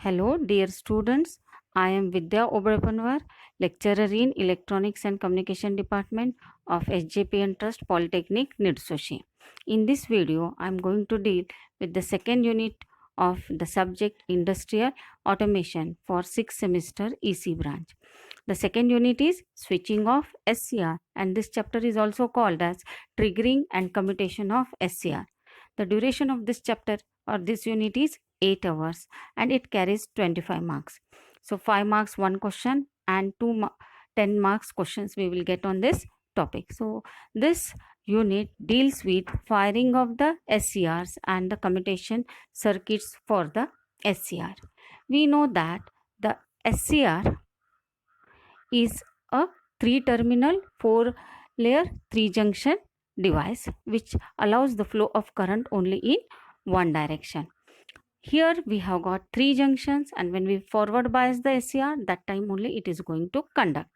Hello, dear students. I am Vidya Obrapanwar, lecturer in Electronics and Communication Department of SJPN Trust Polytechnic, Nidsoshi. In this video, I am going to deal with the second unit of the subject Industrial Automation for 6th semester EC branch. The second unit is switching off SCR, and this chapter is also called as triggering and commutation of SCR. The duration of this chapter or this unit is 8 hours and it carries 25 marks. So 5 marks one question and 10 marks questions we will get on this topic. So this unit deals with firing of the SCRs and the commutation circuits for the SCR. We know that the SCR is a 3-terminal 4-layer 3-junction device which allows the flow of current only in one direction. Here we have got 3 junctions, and when we forward bias the SCR, that time only it is going to conduct.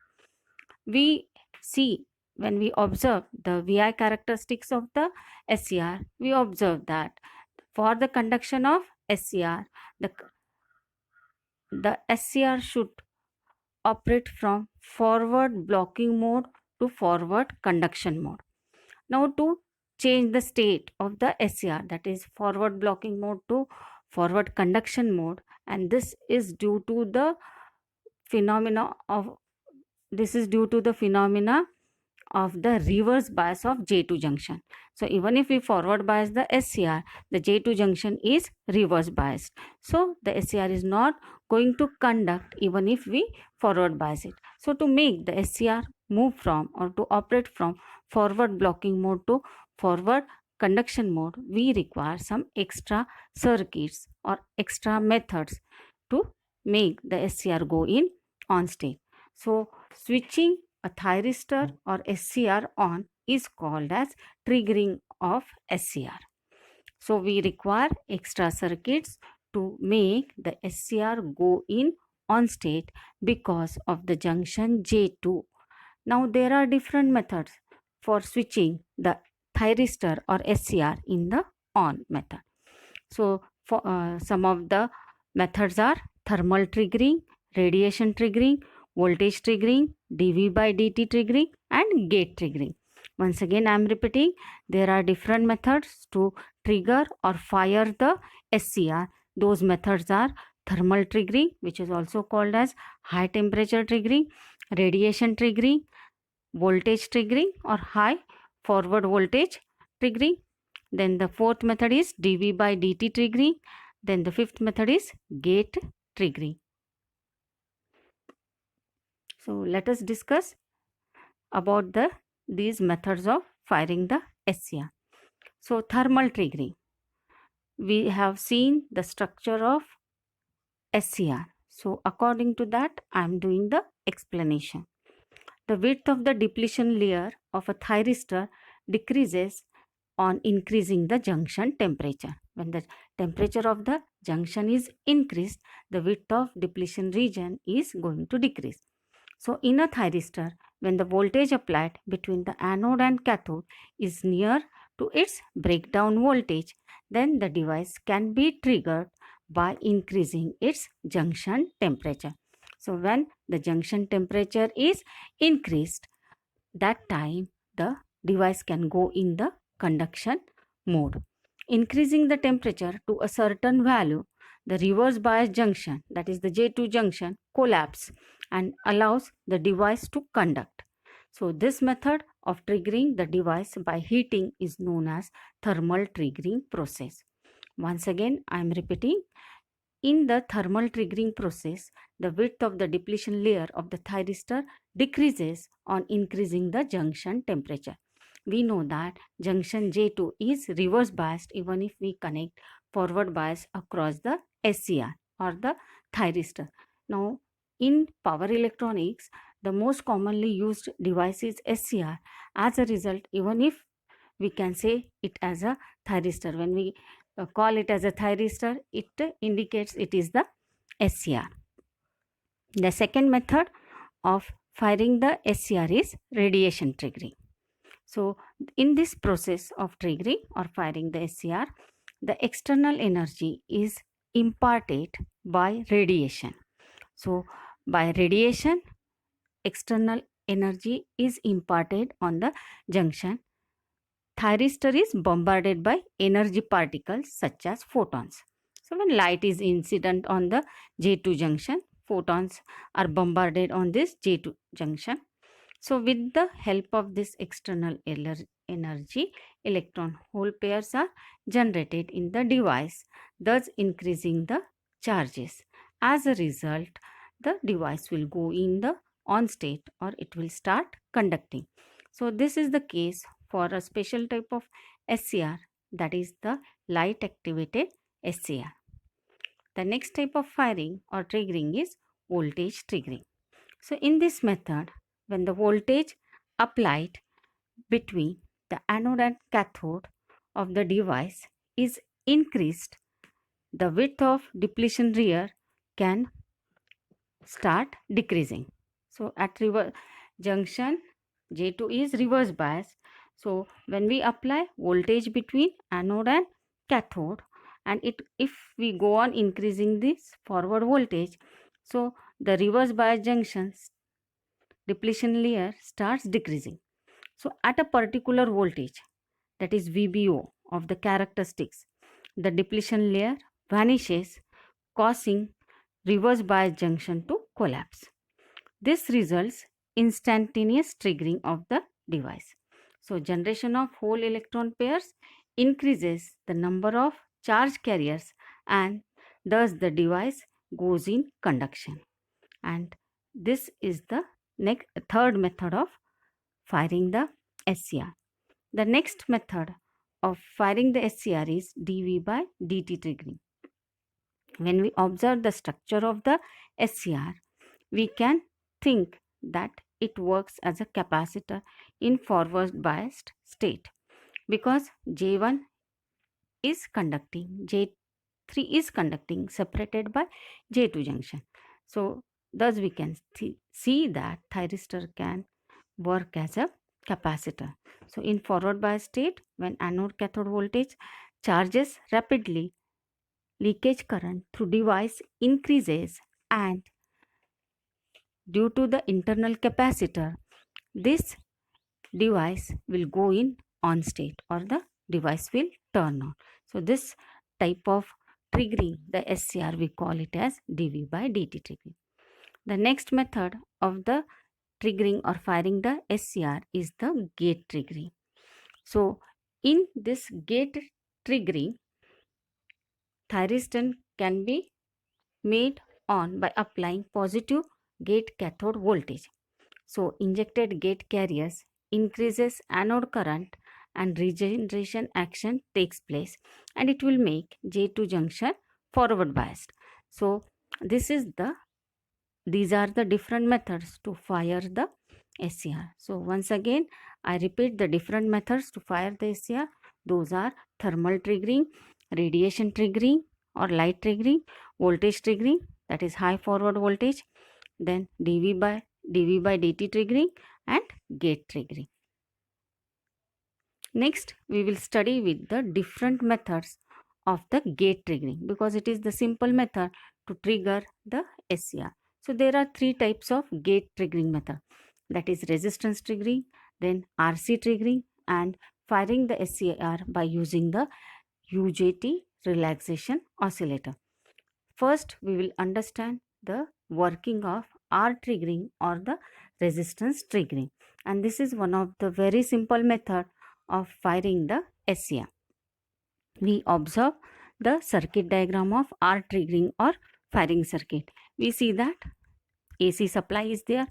We see when we observe the VI characteristics of the SCR, we observe that for the conduction of SCR, the SCR should operate from forward blocking mode to forward conduction mode. Now to change the state of the SCR, that is forward blocking mode to forward conduction mode, and this is due to the phenomena of the reverse bias of J2 junction. So even if we forward bias the SCR, the J2 junction is reverse biased. So the SCR is not going to conduct even if we forward bias it. So to make the SCR move from or to operate from forward blocking mode to forward conduction mode, we require some extra circuits or extra methods to make the SCR go in on state. So switching a thyristor or SCR on is called as triggering of SCR. So we require extra circuits to make the SCR go in on state because of the junction J2. Now there are different methods for switching the thyristor or SCR in the on method. So for some of the methods are thermal triggering, radiation triggering, voltage triggering, dV by dt triggering, and gate triggering. Once again I am repeating, there are different methods to trigger or fire the SCR. Those methods are thermal triggering, which is also called as high temperature triggering, radiation triggering, voltage triggering or high forward voltage triggering. Then the fourth method is dV by dt triggering. Then the fifth method is gate triggering. So let us discuss about these methods of firing the SCR. So thermal triggering. We have seen the structure of SCR. So according to that, I am doing the explanation. The width of the depletion layer of a thyristor decreases on increasing the junction temperature. When the temperature of the junction is increased, the width of depletion region is going to decrease. So in a thyristor, when the voltage applied between the anode and cathode is near to its breakdown voltage, then the device can be triggered by increasing its junction temperature. So when the junction temperature is increased, that time the device can go in the conduction mode. Increasing the temperature to a certain value, the reverse bias junction, that is the J2 junction, collapse and allows the device to conduct. So this method of triggering the device by heating is known as thermal triggering process. Once again, I am repeating. In the thermal triggering process, the width of the depletion layer of the thyristor decreases on increasing the junction temperature. We know that junction J2 is reverse biased even if we connect forward bias across the SCR or the thyristor. Now, in power electronics, the most commonly used device is SCR. As a result, even if we can say it as a thyristor, when we call it as a thyristor, it indicates it is the SCR. The second method of firing the SCR is radiation triggering. So in this process of triggering or firing the SCR, the external energy is imparted by radiation. So, by radiation, external energy is imparted on the junction. Thyristor is bombarded by energy particles such as photons. So, when light is incident on the J2 junction, photons are bombarded on this J2 junction. So, with the help of this external energy, electron hole pairs are generated in the device, thus increasing the charges. As a result, the device will go in the on state or it will start conducting. So, this is the case for a special type of SCR, that is the light activated SCR. The next type of firing or triggering is voltage triggering. So, in this method, when the voltage applied between the anode and cathode of the device is increased, the width of depletion rear can start decreasing. So, at reverse junction, J2 is reverse bias. So, when we apply voltage between anode and cathode, and if we go on increasing this forward voltage, so the reverse bias junctions depletion layer starts decreasing. So, at a particular voltage, that is VBO of the characteristics, the depletion layer vanishes, causing reverse bias junction to collapse. This results instantaneous triggering of the device. So, generation of whole electron pairs increases the number of charge carriers and thus the device goes in conduction. And this is the third method of firing the SCR. The next method of firing the SCR is dV by dt triggering. When we observe the structure of the SCR, we can think that it works as a capacitor in forward biased state because J1 is conducting, J3 is conducting separated by J2 junction. So, thus we can see that thyristor can work as a capacitor. So, in forward bias state, when anode cathode voltage charges rapidly, leakage current through device increases, and due to the internal capacitor, this device will go in on state or the device will turn on. So, this type of triggering the SCR, we call it as dV by dt triggering. The next method of the triggering or firing the SCR is the gate triggering. So, in this gate triggering, thyristor can be made on by applying positive gate cathode voltage. So, injected gate carriers increases anode current and regeneration action takes place, and it will make J2 junction forward biased. So, this is these are the different methods to fire the SCR. So, once again, I repeat the different methods to fire the SCR. Those are thermal triggering, radiation triggering or light triggering, voltage triggering, that is high forward voltage, then dV by dt triggering, and gate triggering. Next, we will study with the different methods of the gate triggering because it is the simple method to trigger the SCR. So, there are three types of gate triggering method, that is resistance triggering, then RC triggering, and firing the SCR by using the UJT relaxation oscillator. First, we will understand the working of R triggering or the resistance triggering, and this is one of the very simple method of firing the SCR. We observe the circuit diagram of R triggering or firing circuit. We see that AC supply is there,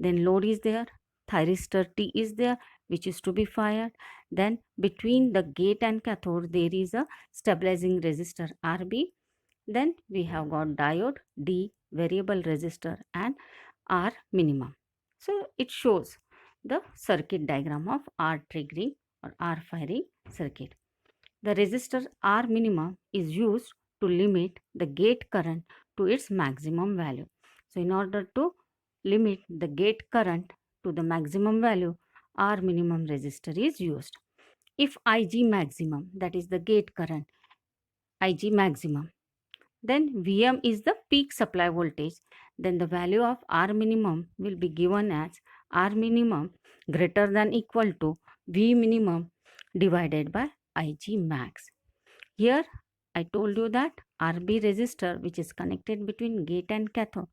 then load is there, thyristor T is there which is to be fired, then between the gate and cathode there is a stabilizing resistor RB, then we have got diode D, variable resistor, and R minimum. So it shows the circuit diagram of R triggering or R firing circuit. The resistor R minimum is used to limit the gate current to its maximum value. So in order to limit the gate current to the maximum value, R minimum resistor is used. If Ig maximum, that is the gate current, Ig maximum, Then Vm is the peak supply voltage. Then the value of R minimum will be given as R minimum greater than equal to V minimum divided by Ig max. Here I told you that RB resistor, which is connected between gate and cathode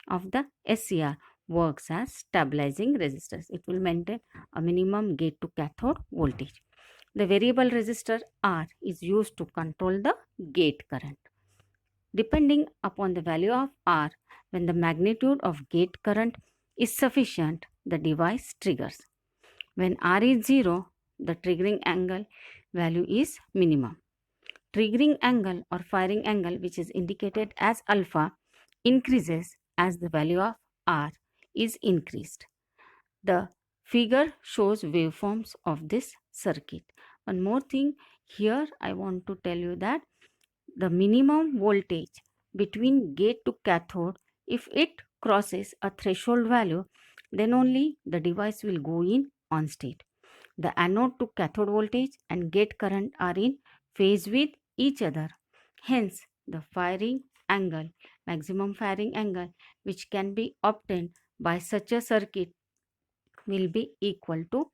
of the SCR, works as stabilizing resistors. It will maintain a minimum gate to cathode voltage. The variable resistor R is used to control the gate current. Depending upon the value of R, when the magnitude of gate current is sufficient, the device triggers. When R is 0, the triggering angle value is minimum. Triggering angle or firing angle, which is indicated as alpha, increases as the value of R is increased. The figure shows waveforms of this circuit. One more thing here, I want to tell you that the minimum voltage between gate to cathode, if it crosses a threshold value, then only the device will go in on state. The anode to cathode voltage and gate current are in phase with each other. Hence, the firing angle, maximum firing angle, which can be obtained by such a circuit, will be equal to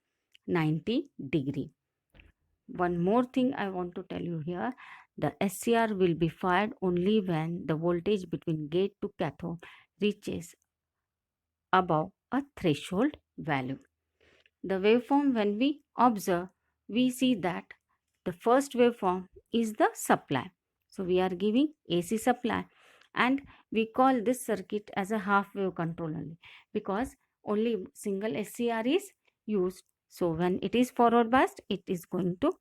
90 degree. One more thing I want to tell you here, the SCR will be fired only when the voltage between gate to cathode reaches above a threshold value. The waveform, when we observe, we see that the first waveform is the supply. So we are giving AC supply, and we call this circuit as a half wave control only, because only single SCR is used. So when it is forward biased, it is going to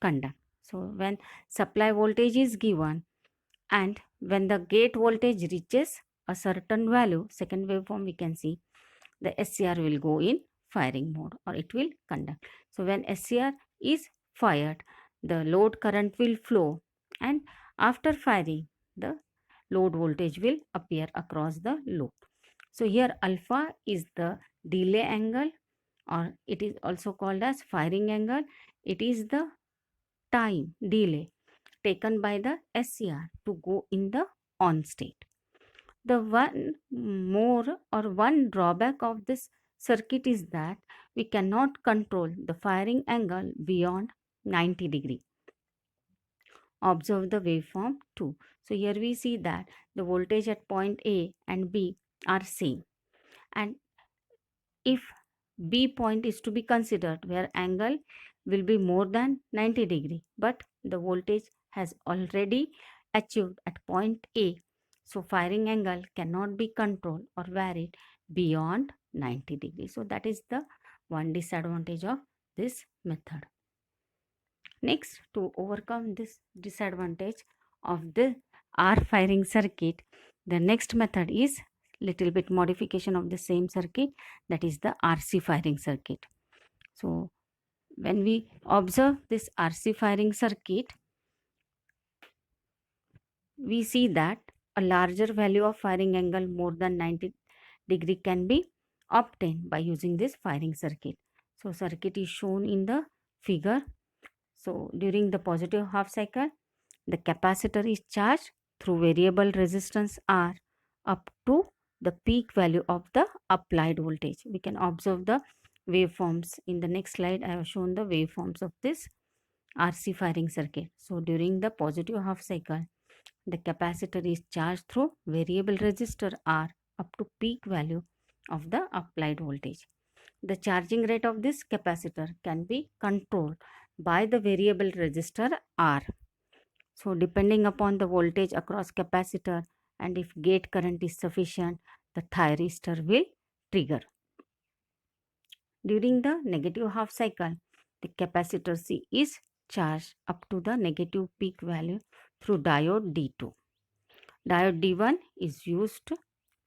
conduct. So when supply voltage is given and when the gate voltage reaches a certain value, second waveform we can see, the SCR will go in firing mode or it will conduct. So when SCR is fired, the load current will flow, and after firing, the load voltage will appear across the load. So here alpha is the delay angle, or it is also called as firing angle. It is the time delay taken by the SCR to go in the on state. The one drawback of this circuit is that we cannot control the firing angle beyond 90 degree. Observe the waveform 2. So here we see that the voltage at point A and B are same, and if B point is to be considered, where angle will be more than 90 degree, but the voltage has already achieved at point A, so firing angle cannot be controlled or varied beyond 90 degree. So that is the one disadvantage of this method. Next, to overcome this disadvantage of the R firing circuit, the next method is little bit modification of the same circuit, that is the RC firing circuit. So when we observe this RC firing circuit, we see that a larger value of firing angle more than 90 degree can be obtained by using this firing circuit. So circuit is shown in the figure. So during the positive half cycle, the capacitor is charged through variable resistance R up to the peak value of the applied voltage. We can observe the waveforms. In the next slide, I have shown the waveforms of this RC firing circuit. So during the positive half cycle, the capacitor is charged through variable resistor R up to peak value of the applied voltage. The charging rate of this capacitor can be controlled by the variable resistor R. So depending upon the voltage across capacitor and if gate current is sufficient, the thyristor will trigger. During the negative half cycle, the capacitor C is charged up to the negative peak value through diode D2. Diode D1 is used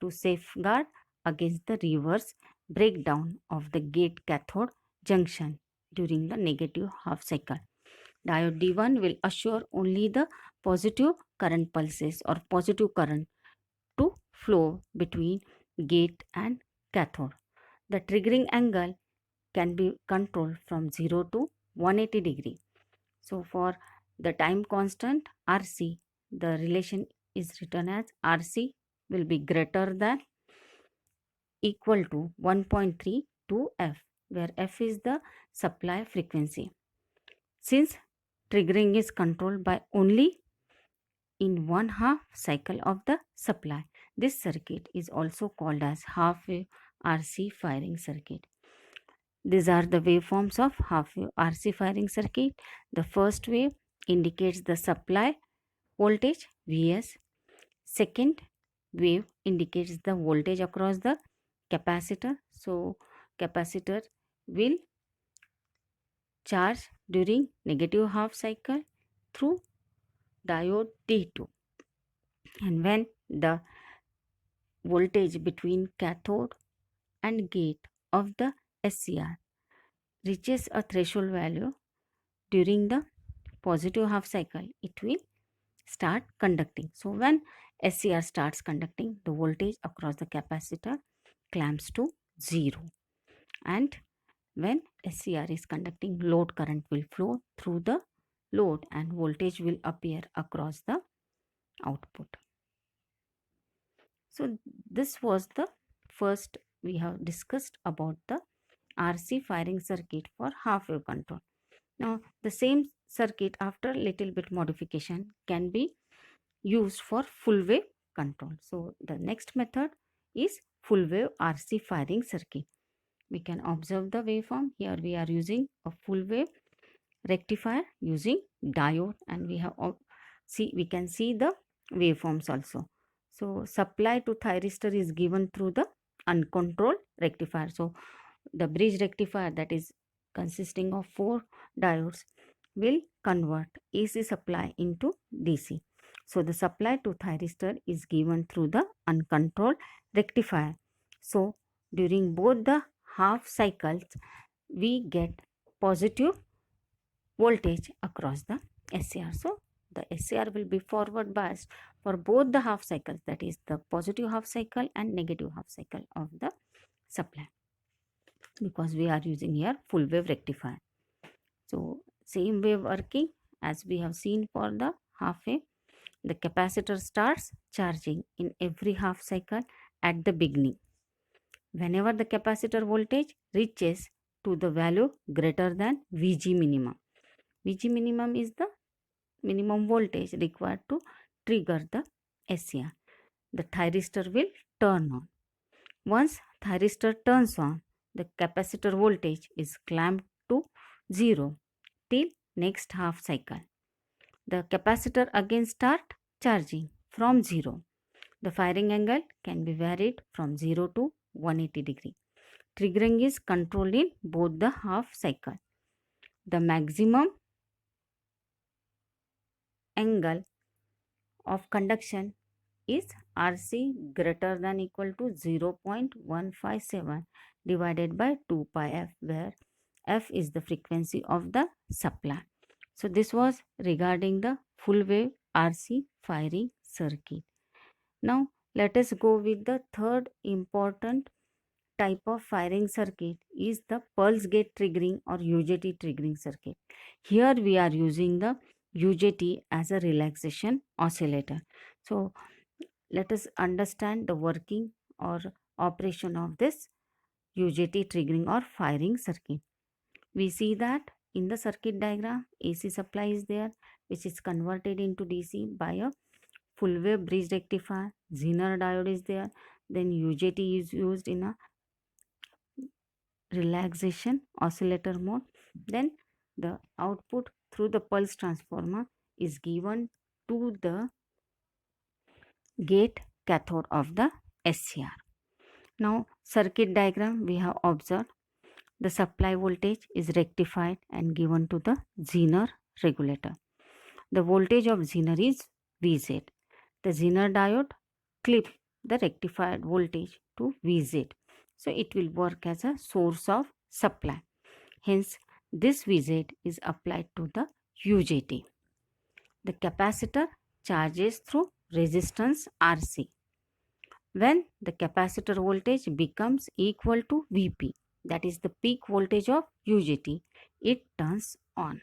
to safeguard against the reverse breakdown of the gate cathode junction during the negative half cycle. Diode D1 will assure only the positive current pulses or positive current to flow between gate and cathode. The triggering angle can be controlled from 0 to 180 degree. So for the time constant RC, the relation is written as RC will be greater than equal to 1.3 to F, where F is the supply frequency. Since triggering is controlled by only in one half cycle of the supply, this circuit is also called as half wave RC firing circuit. These are the waveforms of half wave RC firing circuit. The first wave indicates the supply voltage Vs. Second wave indicates the voltage across the capacitor. So capacitor will charge during negative half cycle through diode T2, and when the voltage between cathode and gate of the SCR reaches a threshold value during the positive half cycle, it will start conducting. So when SCR starts conducting, the voltage across the capacitor clamps to 0, and when SCR is conducting, load current will flow through the load and voltage will appear across the output. So this was the first we have discussed about the RC firing circuit for half wave control. Now the same circuit after little bit modification can be used for full wave control. So the next method is full wave RC firing circuit. We can observe the waveform. Here we are using a full wave rectifier using diode, and we can see the waveforms also. So supply to thyristor is given through the uncontrolled rectifier. So the bridge rectifier, that is consisting of 4 diodes, will convert AC supply into DC. So the supply to thyristor is given through the uncontrolled rectifier. So during both the half cycles, we get positive voltage across the SCR. So the SCR will be forward biased for both the half cycles, that is the positive half cycle and negative half cycle of the supply, because we are using here full wave rectifier. So same way working as we have seen for the half wave. The capacitor starts charging in every half cycle at the beginning. Whenever the capacitor voltage reaches to the value greater than Vg minimum. Vg minimum is the minimum voltage required to trigger the SCR. The thyristor will turn on. Once thyristor turns on, the capacitor voltage is clamped to 0 till next half cycle. The capacitor again start charging from 0. The firing angle can be varied from 0 to 180 degree. Triggering is controlled in both the half cycle. The maximum angle of conduction is RC greater than equal to 0.157 divided by 2 pi F, where F is the frequency of the supply. So this was regarding the full wave RC firing circuit. Now let us go with the third important type of firing circuit is the pulse gate triggering or UJT triggering circuit. Here we are using the UJT as a relaxation oscillator. So let us understand the working or operation of this UJT triggering or firing circuit. We see that in the circuit diagram, AC supply is there, which is converted into DC by a full wave bridge rectifier. Zener diode is there. Then UJT is used in a relaxation oscillator mode. Then the output through the pulse transformer is given to the gate cathode of the SCR. Now circuit diagram we have observed, the supply voltage is rectified and given to the Zener regulator. The voltage of Zener is Vz. The Zener diode clip the rectified voltage to Vz. So it will work as a source of supply. Hence this Vz is applied to the UJT. The capacitor charges through resistance RC. When the capacitor voltage becomes equal to Vp, that is the peak voltage of UJT, it turns on.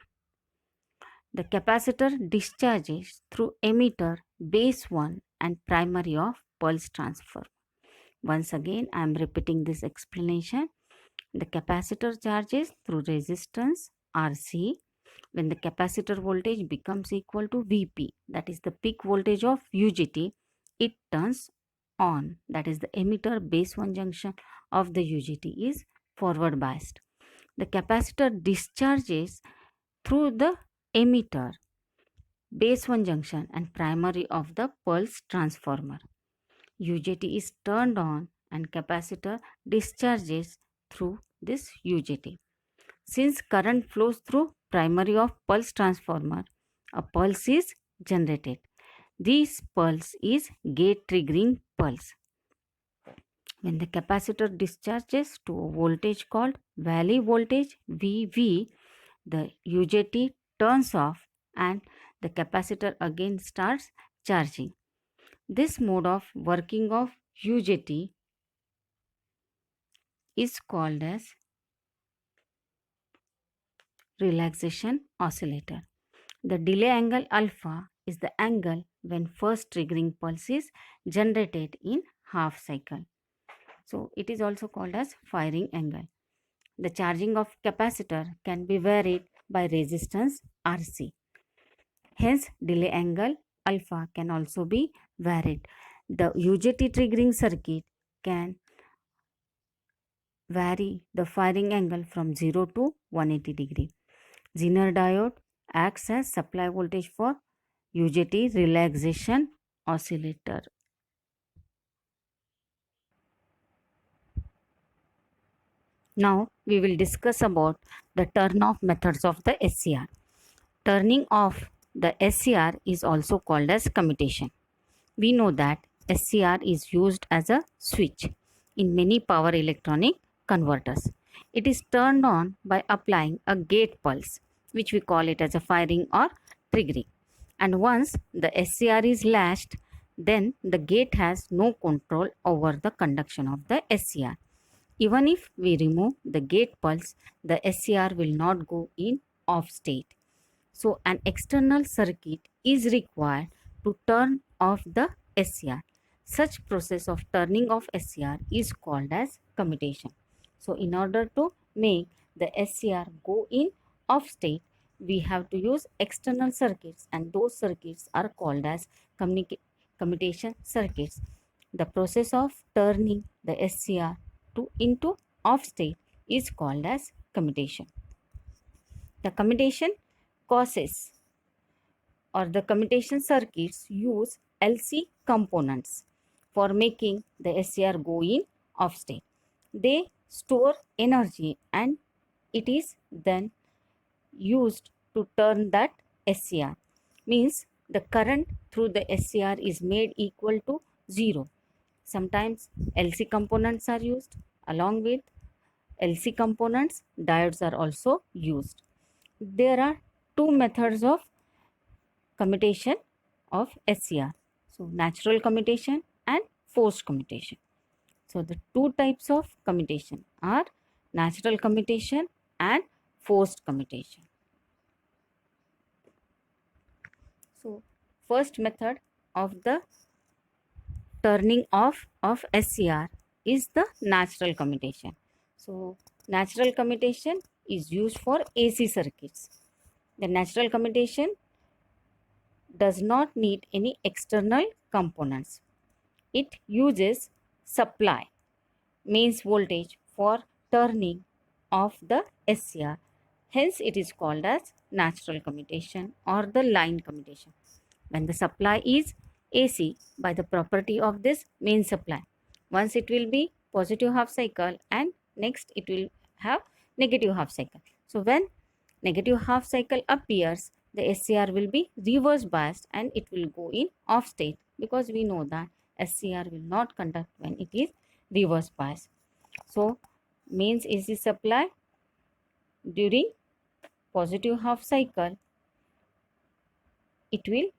The capacitor discharges through emitter, base 1 and primary of pulse transformer. Once again, I am repeating this explanation. The capacitor charges through resistance RC. When the capacitor voltage becomes equal to Vp, that is the peak voltage of UJT, it turns on. That is the emitter base 1 junction of the UJT is forward biased. The capacitor discharges through the emitter base 1 junction and primary of the pulse transformer. UJT is turned on and capacitor discharges through this UJT. Since current flows through primary of pulse transformer, a pulse is generated. This pulse is gate triggering pulse. When the capacitor discharges to a voltage called valley voltage VV, the UJT turns off and the capacitor again starts charging. This mode of working of UJT is called as relaxation oscillator. The delay angle alpha is the angle when first triggering pulse is generated in half cycle. So it is also called as firing angle. The charging of capacitor can be varied by resistance RC. Hence, delay angle alpha can also be varied. The UJT triggering circuit can vary the firing angle from 0 to 180 degree. Zener diode acts as supply voltage for UJT relaxation oscillator. Now we will discuss about the turn off methods of the SCR. Turning off the SCR is also called as commutation. We know that SCR is used as a switch in many power electronic converters. It is turned on by applying a gate pulse, which we call it as a firing or triggering. And once the SCR is latched, then the gate has no control over the conduction of the SCR. Even if we remove the gate pulse, the SCR will not go in off state. So an external circuit is required to turn off the SCR. Such process of turning off SCR is called as commutation. So in order to make the SCR go in off state, we have to use external circuits, and those circuits are called as commutation circuits. The process of turning the SCR into off state is called as commutation. The commutation causes or the commutation circuits use LC components for making the SCR go in off state. They store energy and it is then used to turn that SCR. Means the current through the SCR is made equal to 0. Sometimes LC components are used. Along with LC components, diodes are also used. There are two methods of commutation of SCR. So natural commutation and forced commutation. So the two types of commutation are natural commutation and forced commutation. So first method of the turning off of SCR is the natural commutation. So natural commutation is used for AC circuits. The natural commutation does not need any external components. It uses supply mains voltage for turning off the SCR. Hence it is called as natural commutation or the line commutation. When the supply is AC, by the property of this main supply, once it will be positive half cycle and next it will have negative half cycle. So when negative half cycle appears, the SCR will be reverse biased and it will go in off state, because we know that SCR will not conduct when it is reverse biased. So mains AC supply during positive half cycle, it will,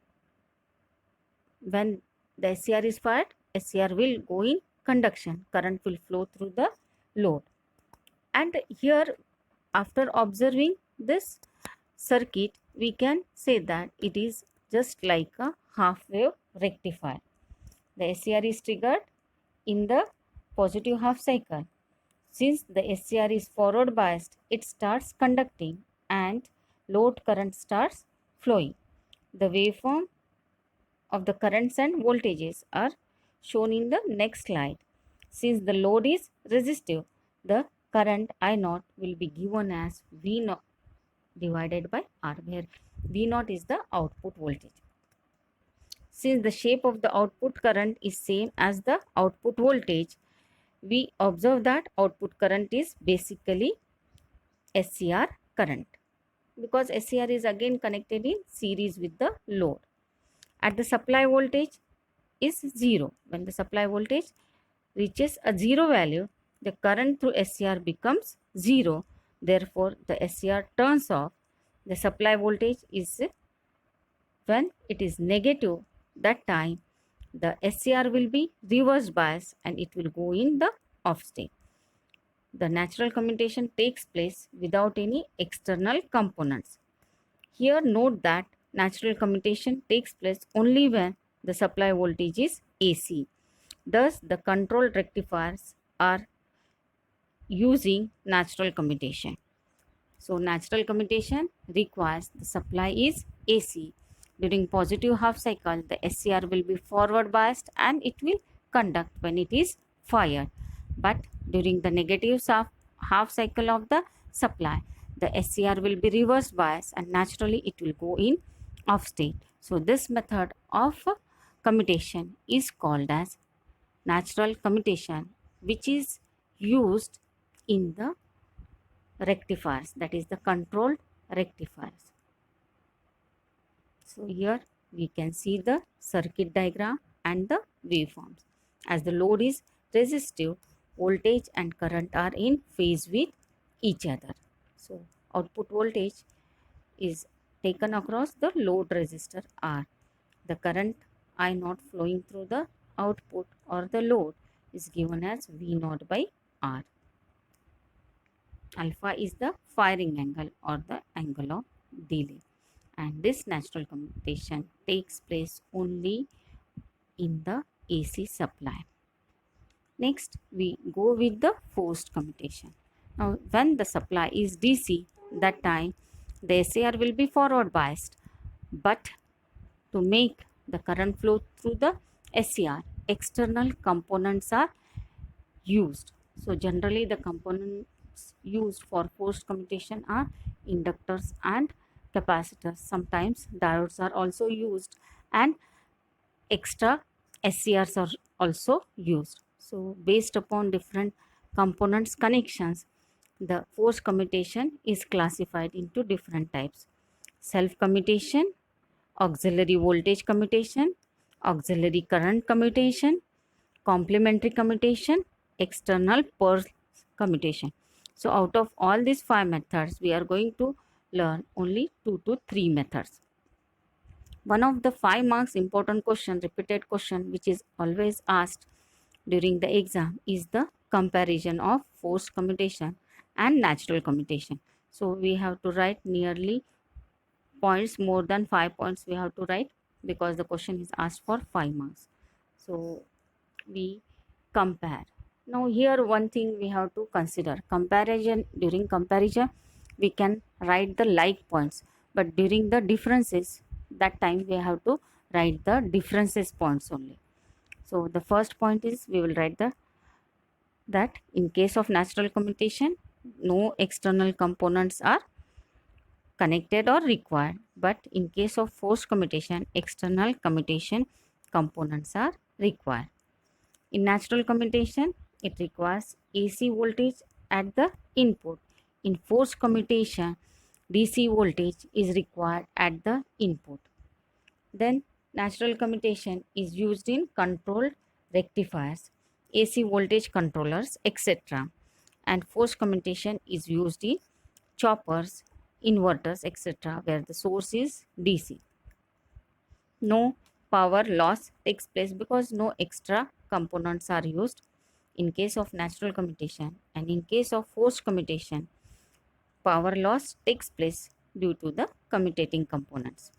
when the SCR is fired, SCR will go in conduction, current will flow through the load. And here, after observing this circuit, we can say that it is just like a half wave rectifier. The SCR is triggered in the positive half cycle. Since the SCR is forward biased, it starts conducting and load current starts flowing. The waveform of the currents and voltages are shown in the next slide. Since the load is resistive, the current I0 will be given as V0 divided by R, where V0 is the output voltage. Since the shape of the output current is same as the output voltage, we observe that output current is basically SCR current, because SCR is again connected in series with the load. At the supply voltage is 0. When the supply voltage reaches a 0 value, the current through SCR becomes 0. Therefore, the SCR turns off. The supply voltage is when it is negative, that time the SCR will be reverse bias and it will go in the off state. The natural commutation takes place without any external components. Here note that natural commutation takes place only when the supply voltage is AC. Thus, the control rectifiers are using natural commutation. So, natural commutation requires the supply is AC. During positive half cycle, the SCR will be forward biased and it will conduct when it is fired. But during the negative half cycle of the supply, the SCR will be reverse biased and naturally it will go in off state. So, this method of commutation is called as natural commutation, which is used in the rectifiers, that is the controlled rectifiers. So here we can see the circuit diagram and the waveforms. As the load is resistive, voltage and current are in phase with each other. So output voltage is taken across the load resistor R. The current I0 flowing through the output or the load is given as V0 by R. Alpha is the firing angle or the angle of delay, and this natural commutation takes place only in the AC supply. Next, we go with the forced commutation. Now, when the supply is DC, that time the SCR will be forward biased, but to make the current flow through the SCR, external components are used. So, generally the components used for forced commutation are inductors and capacitors. Sometimes diodes are also used and extra SCRs are also used. So, based upon different components connections, the forced commutation is classified into different types: self commutation, auxiliary voltage commutation, auxiliary current commutation, complementary commutation, external pulse commutation. So out of all these 5 methods, we are going to learn only 2 to 3 methods. One of the 5 marks important question, repeated question, which is always asked during the exam is the comparison of forced commutation and natural commutation. So we have to write nearly points, more than 5 points we have to write, because the question is asked for 5 marks. So we compare. Now here one thing we have to consider: comparison. During comparison we can write the like points, but during the differences, that time we have to write the differences points only. So the first point is, we will write that in case of natural commutation, no external components are connected or required, but in case of forced commutation, external commutation components are required. In natural commutation, it requires AC voltage at the input. In forced commutation, DC voltage is required at the input. Then natural commutation is used in controlled rectifiers, AC voltage controllers, etc. And forced commutation is used in choppers, inverters, etc., where the source is DC. No power loss takes place because no extra components are used in case of natural commutation. And in case of forced commutation, power loss takes place due to the commutating components.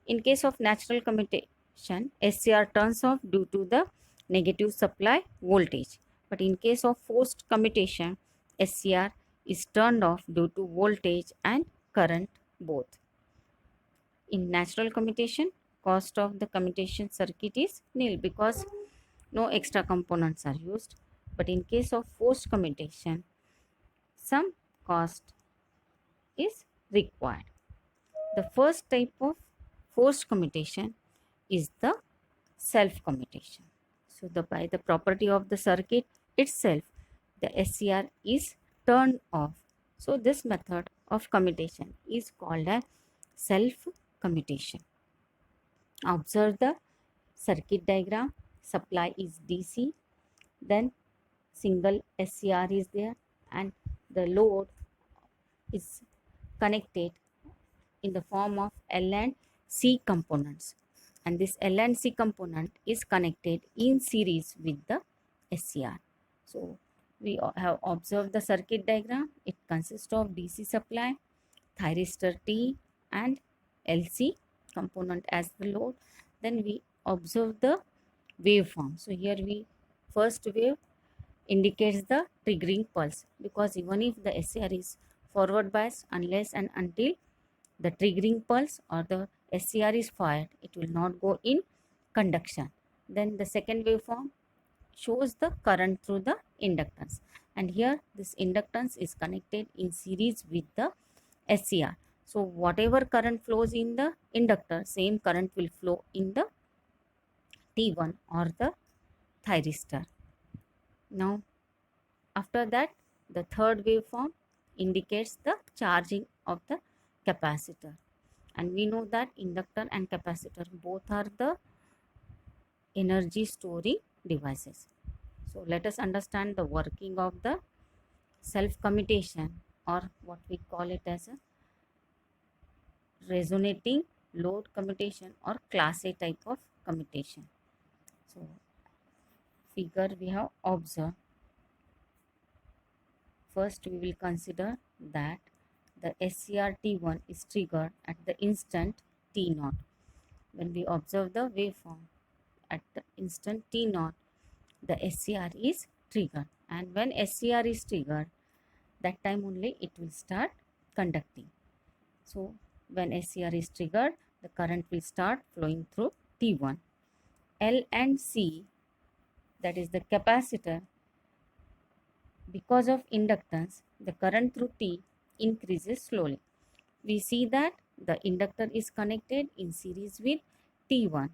In case of natural commutation, SCR turns off due to the negative supply voltage. But in case of forced commutation, SCR is turned off due to voltage and current both. In natural commutation, cost of the commutation circuit is nil because no extra components are used. But in case of forced commutation, some cost is required. The first type of forced commutation is the self commutation. So by the property of the circuit itself, the SCR is turned off. So this method of commutation is called as self commutation. Observe the circuit diagram. Supply is DC, then single SCR is there, and the load is connected in the form of L and C components, and this L and C component is connected in series with the SCR. So we have observed the circuit diagram. It consists of DC supply, thyristor T and LC component as the load. Then we observe the waveform. So here we first wave indicates the triggering pulse, because even if the SCR is forward biased, unless and until the triggering pulse or the SCR is fired, it will not go in conduction. Then the second waveform shows the current through the inductance, and here this inductance is connected in series with the SCR. So whatever current flows in the inductor, same current will flow in the T1 or the thyristor. Now after that, the third waveform indicates the charging of the capacitor, and we know that inductor and capacitor both are the energy storing devices. So let us understand the working of the self commutation, or what we call it as a resonating load commutation or class A type of commutation. So figure we have observed. First we will consider that the SCR T1 is triggered at the instant T0. When we observe the waveform at the instant T0, the SCR is triggered, and when SCR is triggered, that time only it will start conducting. So when SCR is triggered, the current will start flowing through T1. L and C, that is the capacitor, because of inductance, the current through T increases slowly. We see that the inductor is connected in series with T1,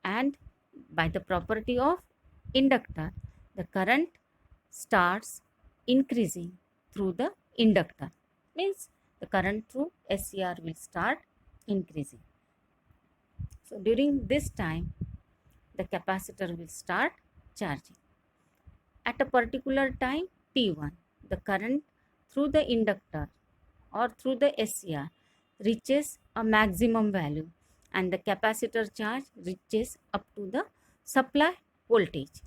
and by the property of inductor, the current starts increasing through the inductor. Means the current through SCR will start increasing. So during this time, the capacitor will start charging. At a particular time T1, the current through the inductor or through the SCR reaches a maximum value, and the capacitor charge reaches up to the supply voltage.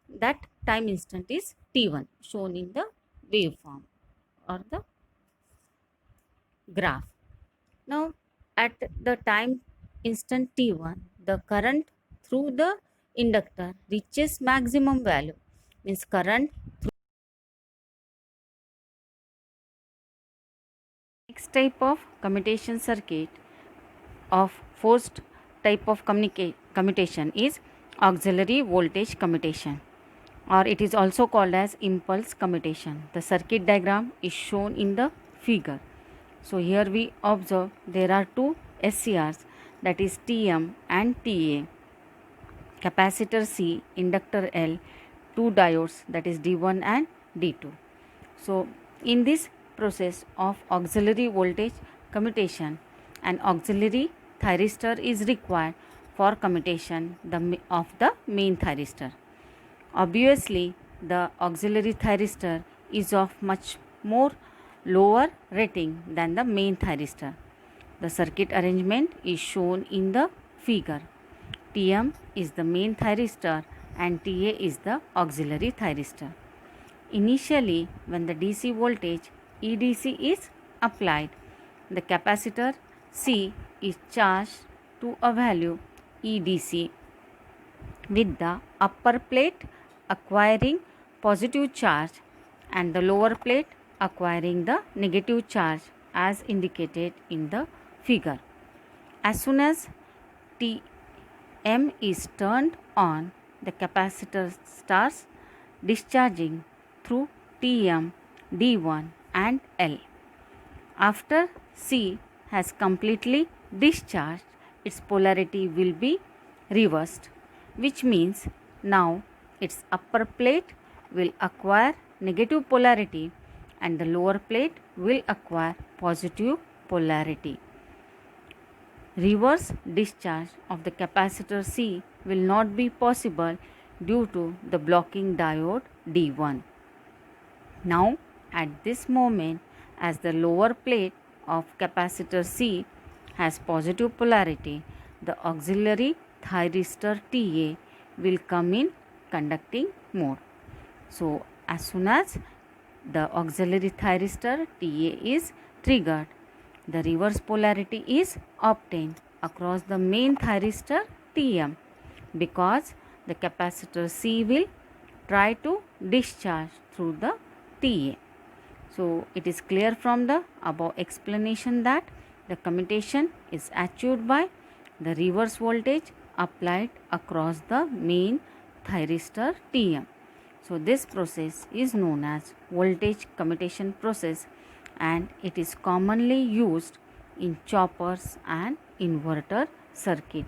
That time instant is T1, shown in the waveform or the graph. Now at the time instant T1, the current through the inductor reaches maximum value, means current. Next type of commutation circuit of forced type of commutation is auxiliary voltage commutation, or it is also called as impulse commutation. The circuit diagram is shown in the figure. So here we observe there are two SCRs, that is TM and TA, capacitor C, inductor L, two diodes, that is D1 and D2. So in this process of auxiliary voltage commutation, an auxiliary thyristor is required for commutation of the main thyristor. Obviously, the auxiliary thyristor is of much more lower rating than the main thyristor. The circuit arrangement is shown in the figure. TM is the main thyristor and TA is the auxiliary thyristor. Initially, when the DC voltage EDC is applied, the capacitor C is charged to a value EDC with the upper plate acquiring positive charge and the lower plate acquiring the negative charge as indicated in the figure. As soon as Tm is turned on, the capacitor starts discharging through Tm, D1 and L. After C has completely discharged, its polarity will be reversed, which means now its upper plate will acquire negative polarity and the lower plate will acquire positive polarity. Reverse discharge of the capacitor C will not be possible due to the blocking diode D1. Now, at this moment, as the lower plate of capacitor C has positive polarity, the auxiliary thyristor TA will come in conducting mode. So, as soon as the auxiliary thyristor TA is triggered, the reverse polarity is obtained across the main thyristor Tm because the capacitor C will try to discharge through the TA. So, it is clear from the above explanation that the commutation is achieved by the reverse voltage applied across the main thyristor Tm. So, this process is known as voltage commutation process and it is commonly used in choppers and inverter circuit.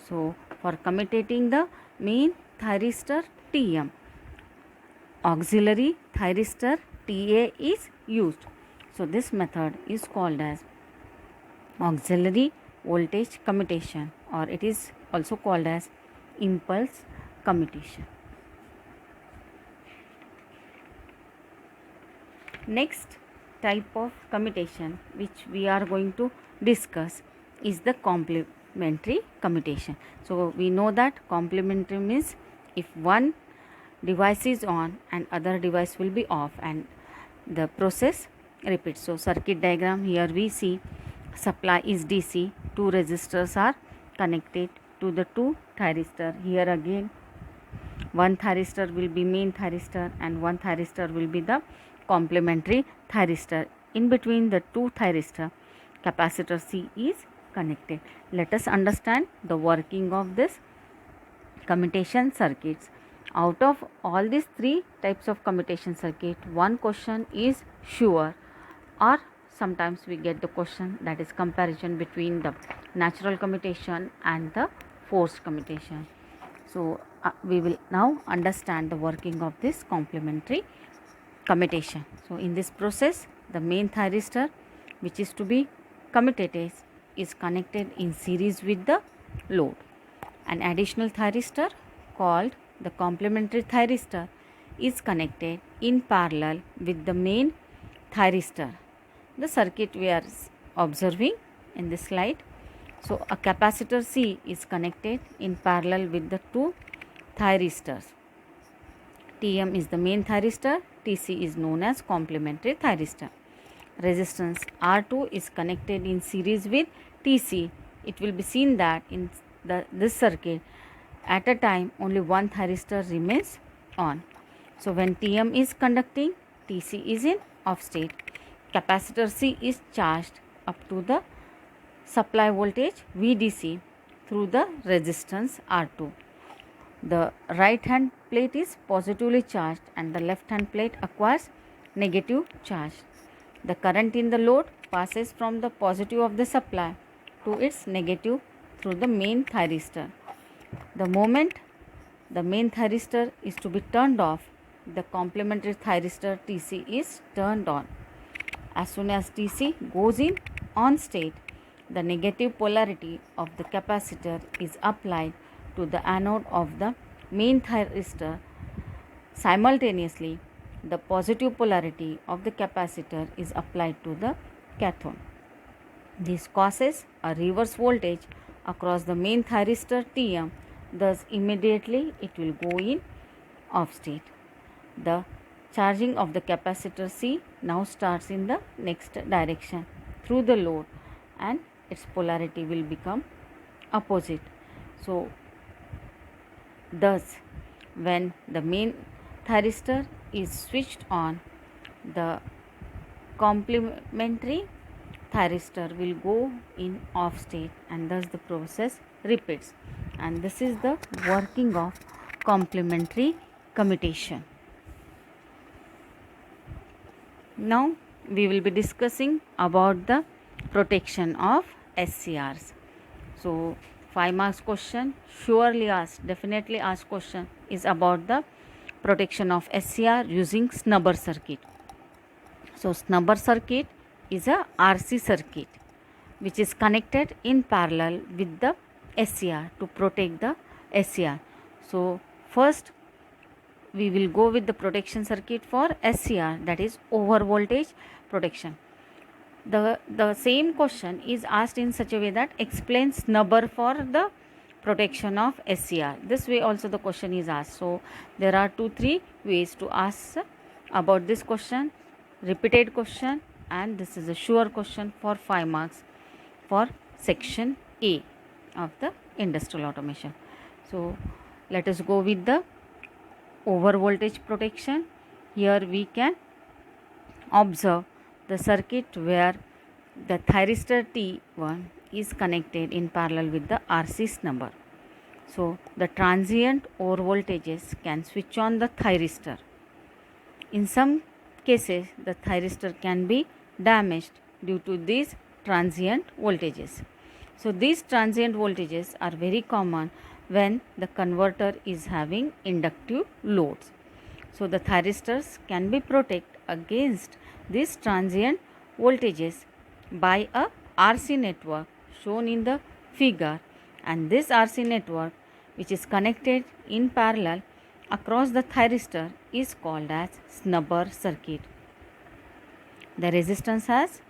So, for commutating the main thyristor Tm, auxiliary thyristor TA is used. So, this method is called as auxiliary voltage commutation or it is also called as impulse commutation. Next type of commutation which we are going to discuss is the complementary commutation. So, we know that complementary means if one device is on and other device will be off and the process repeats. So, circuit diagram here we see supply is DC, two resistors are connected to the two thyristor. Here again one thyristor will be main thyristor and one thyristor will be the complementary thyristor. In between the two thyristor, capacitor C is connected. Let us understand the working of this commutation circuits. Out of all these three types of commutation circuit, one question is sure or sometimes we get the question that is comparison between the natural commutation and the forced commutation. So, we will now understand the working of this complementary commutation. So, in this process the main thyristor which is to be commutated is connected in series with the load. An additional thyristor called the complementary thyristor is connected in parallel with the main thyristor. The circuit we are observing in this slide. So, a capacitor C is connected in parallel with the two thyristors. Tm is the main thyristor, Tc is known as complementary thyristor. Resistance R2 is connected in series with Tc. It will be seen that in this circuit at a time only one thyristor remains on. So, when Tm is conducting, Tc is in off state. Capacitor C is charged up to the supply voltage VDC through the resistance R2. The right hand plate is positively charged and the left hand plate acquires negative charge. The current in the load passes from the positive of the supply to its negative through the main thyristor. The moment the main thyristor is to be turned off, the complementary thyristor Tc is turned on. As soon as Tc goes in on state, the negative polarity of the capacitor is applied to the anode of the main thyristor. Simultaneously, the positive polarity of the capacitor is applied to the cathode. This causes a reverse voltage across the main thyristor Tm, thus immediately it will go in off state. The charging of the capacitor C now starts in the next direction. through the load and its polarity will become opposite. So thus when the main thyristor is switched on, the complementary thyristor will go in off state, and thus the process repeats. And this is the working of complementary commutation. Now we will be discussing about the protection of SCRs. So 5 marks question surely asked, definitely asked question is about the protection of SCR using snubber circuit. So snubber circuit is a RC circuit which is connected in parallel with the SCR to protect the SCR. So first we will go with the protection circuit for SCR, that is over voltage protection. The same question is asked in such a way that explains snubber for the protection of SCR. This way also the question is asked. So there are 2-3 ways to ask about this question, repeated question, and this is a sure question for 5 marks for section A of the industrial automation. So let us go with the over voltage protection. Here we can observe the circuit where the thyristor T1 is connected in parallel with the RC snubber. So the transient over voltages can switch on the thyristor. In some cases the thyristor can be damaged due to these transient voltages. So these transient voltages are very common when the converter is having inductive loads. So the thyristors can be protected against these transient voltages by a RC network shown in the figure, and this RC network which is connected in parallel across the thyristor is called as snubber circuit. The resistance has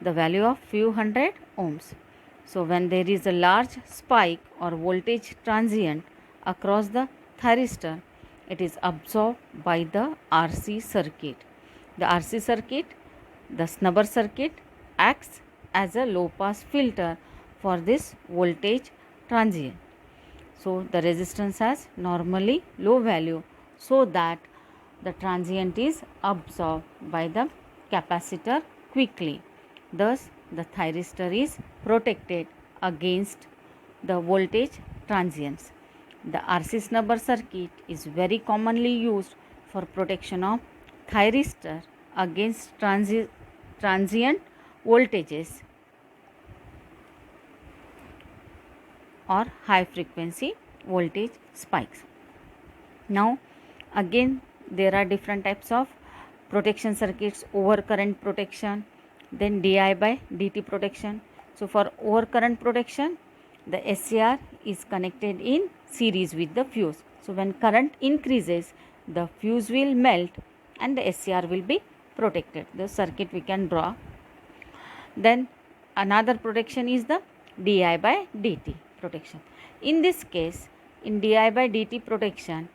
the value of few hundred ohms. So when there is a large spike or voltage transient across the thyristor, it is absorbed by the RC circuit. The RC circuit, the snubber circuit, acts as a low pass filter for this voltage transient. So the resistance has normally low value so that the transient is absorbed by the capacitor quickly. Thus the thyristor is protected against the voltage transients. The RC snubber circuit is very commonly used for protection of thyristor against transient voltages or high frequency voltage spikes. Now again there are different types of protection circuits: overcurrent protection, then DI by DT protection. So for overcurrent protection, the SCR is connected in series with the fuse. So when current increases, the fuse will melt and the SCR will be protected. The circuit we can draw. Then another protection is the DI by DT protection. In this case, in DI by DT protection,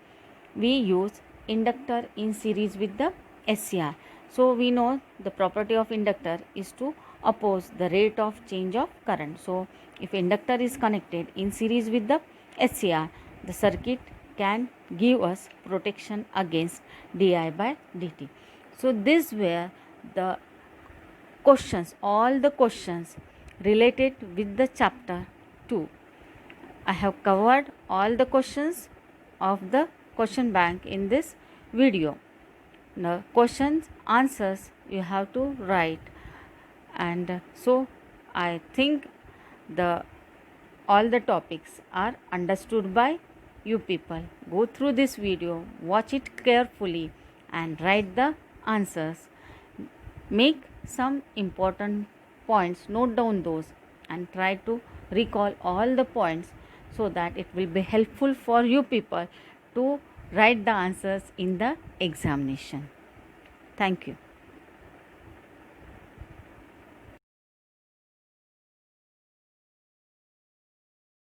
we use inductor in series with the SCR. So we know the property of inductor is to oppose the rate of change of current. So if inductor is connected in series with the SCR, the circuit can give us protection against DI by DT. So this were the questions, all the questions related with the chapter 2. I have covered all the questions of the question bank in this video. The questions answers you have to write, and so I think all the topics are understood by you people. Go through this video, watch it carefully and write the answers. Make some important points, note down those and try to recall all the points so that it will be helpful for you people to write the answers in the examination. Thank you.